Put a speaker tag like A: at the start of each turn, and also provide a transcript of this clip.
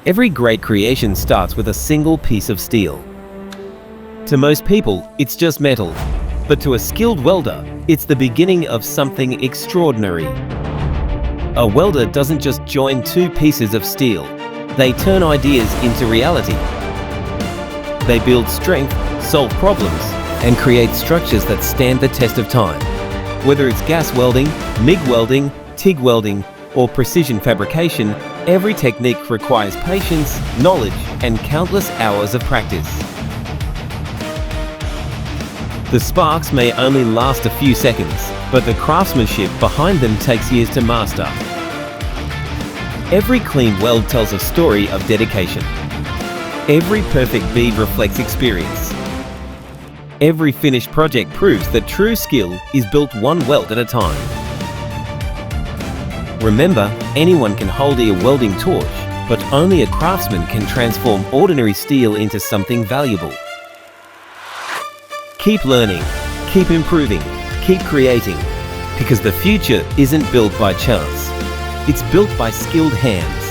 A: Every great creation starts with a single piece of steel. To most people, it's just metal, but to a skilled welder, it's the beginning of something extraordinary. A welder doesn't just join two pieces of steel, they turn ideas into reality. They build strength, solve problems, and create structures that stand the test of time. Whether it's gas welding, MIG welding, TIG welding, or precision fabrication, every technique requires patience, knowledge, and countless hours of practice. The sparks may only last a few seconds, but the craftsmanship behind them takes years to master. Every clean weld tells a story of dedication. Every perfect bead reflects experience. Every finished project proves that true skill is built one weld at a time. Remember, anyone can hold a welding torch, but only a craftsman can transform ordinary steel into something valuable. Keep learning, keep improving, keep creating, because the future isn't built by chance. It's built by skilled hands.